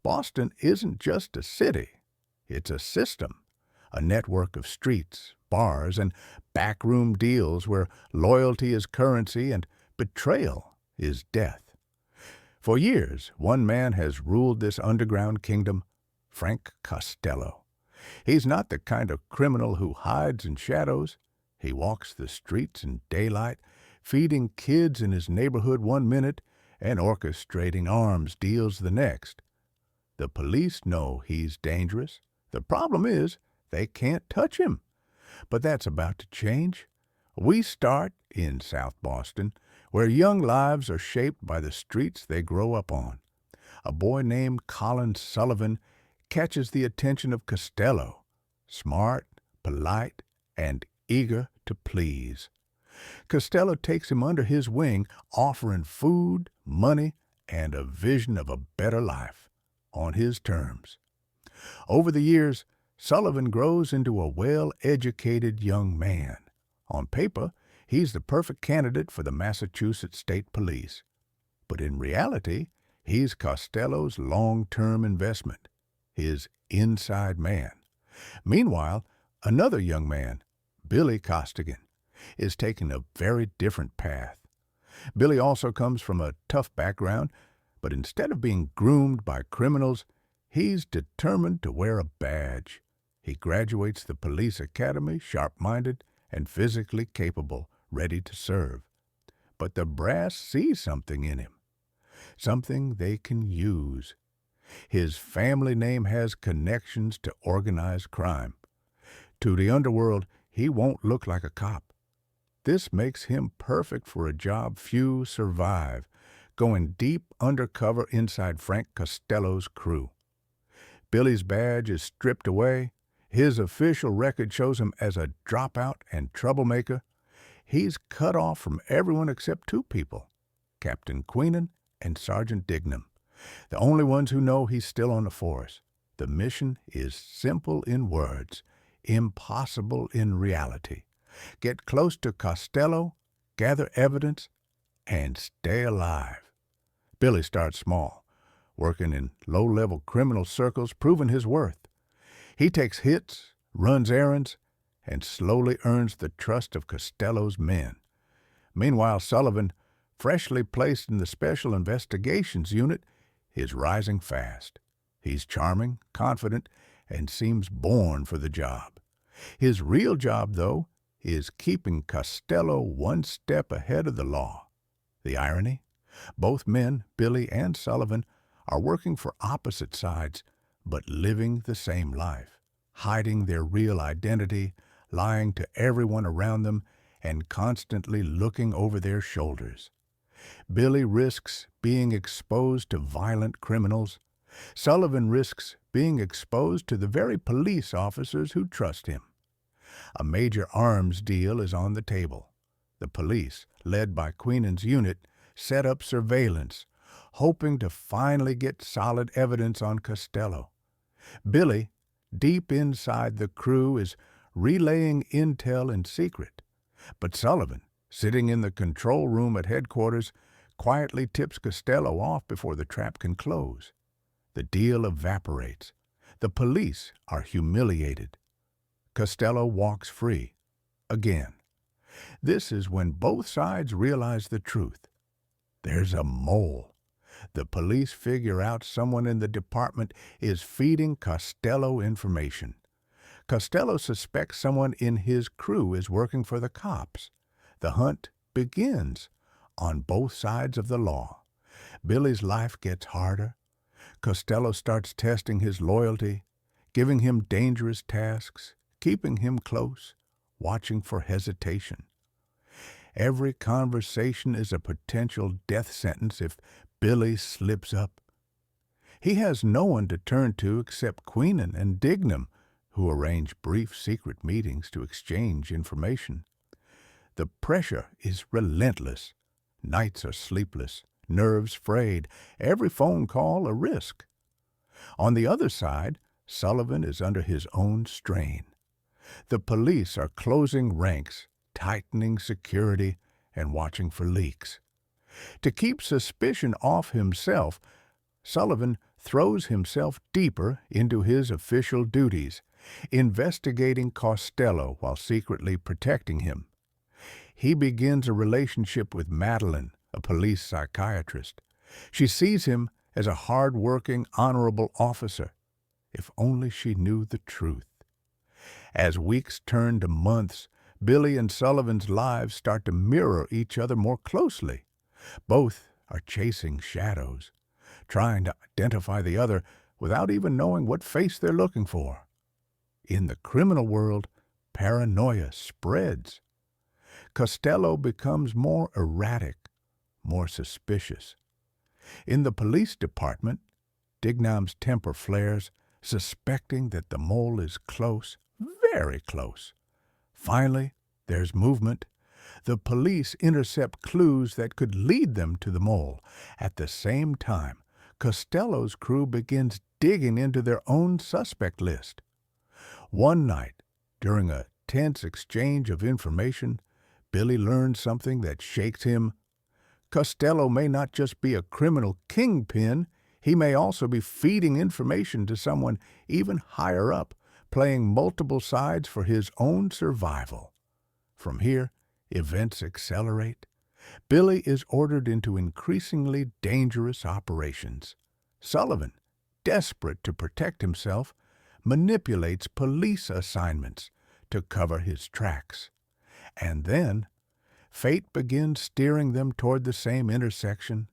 Boston isn't just a city, it's a system, a network of streets, bars, and backroom deals where loyalty is currency and betrayal is death. For years, one man has ruled this underground kingdom, Frank Costello. He's not the kind of criminal who hides in shadows. He walks the streets in daylight, feeding kids in his neighborhood one minute and orchestrating arms deals the next. The police know he's dangerous. The problem is they can't touch him. But that's about to change. We start in South Boston, where young lives are shaped by the streets they grow up on. A boy named Colin Sullivan catches the attention of Costello, smart, polite, and eager to please. Costello takes him under his wing, offering food, money, and a vision of a better life on his terms. Over the years, Sullivan grows into a well-educated young man. On paper, he's the perfect candidate for the Massachusetts State Police. But in reality, he's Costello's long-term investment, his inside man. Meanwhile, another young man, Billy Costigan, is taking a very different path. Billy also comes from a tough background, but instead of being groomed by criminals, he's determined to wear a badge. He graduates the police academy, sharp-minded and physically capable, ready to serve. But the brass sees something in him, something they can use. His family name has connections to organized crime. To the underworld, he won't look like a cop. This makes him perfect for a job few survive, going deep undercover inside Frank Costello's crew. Billy's badge is stripped away. His official record shows him as a dropout and troublemaker. He's cut off from everyone except two people, Captain Queenan and Sergeant Dignam, the only ones who know he's still on the force. The mission is simple in words, impossible in reality. Get close to Costello, gather evidence, and stay alive. Billy starts small, working in low-level criminal circles, proving his worth. He takes hits, runs errands, and slowly earns the trust of Costello's men. Meanwhile, Sullivan, freshly placed in the Special Investigations Unit, is rising fast. He's charming, confident, and seems born for the job. His real job, though, is keeping Costello one step ahead of the law. The irony? Both men, Billy and Sullivan, are working for opposite sides, but living the same life, hiding their real identity, lying to everyone around them, and constantly looking over their shoulders. Billy risks being exposed to violent criminals. Sullivan risks being exposed to the very police officers who trust him. A major arms deal is on the table. The police, led by Queenan's unit, set up surveillance, hoping to finally get solid evidence on Costello. Billy, deep inside the crew, is relaying intel in secret. But Sullivan, sitting in the control room at headquarters, quietly tips Costello off before the trap can close. The deal evaporates. The police are humiliated. Costello walks free. Again. This is when both sides realize the truth. There's a mole. The police figure out someone in the department is feeding Costello information. Costello suspects someone in his crew is working for the cops. The hunt begins on both sides of the law. Billy's life gets harder. Costello starts testing his loyalty, giving him dangerous tasks, keeping him close, watching for hesitation. Every conversation is a potential death sentence if Billy slips up. He has no one to turn to except Queenan and Dignam, who arrange brief secret meetings to exchange information. The pressure is relentless. Nights are sleepless, nerves frayed, every phone call a risk. On the other side, Sullivan is under his own strain. The police are closing ranks, tightening security, and watching for leaks. To keep suspicion off himself, Sullivan throws himself deeper into his official duties, investigating Costello while secretly protecting him. He begins a relationship with Madeline, a police psychiatrist. She sees him as a hard-working, honorable officer. If only she knew the truth. As weeks turn to months, Billy and Sullivan's lives start to mirror each other more closely. Both are chasing shadows, trying to identify the other without even knowing what face they're looking for. In the criminal world, paranoia spreads. Costello becomes more erratic, more suspicious. In the police department, Dignam's temper flares, suspecting that the mole is close, very close. Finally, there's movement. The police intercept clues that could lead them to the mole. At the same time, Costello's crew begins digging into their own suspect list. One night, during a tense exchange of information, Billy learns something that shakes him. Costello may not just be a criminal kingpin, he may also be feeding information to someone even higher up, playing multiple sides for his own survival. From here, events accelerate. Billy is ordered into increasingly dangerous operations. Sullivan, desperate to protect himself, manipulates police assignments to cover his tracks. And then, fate begins steering them toward the same intersection,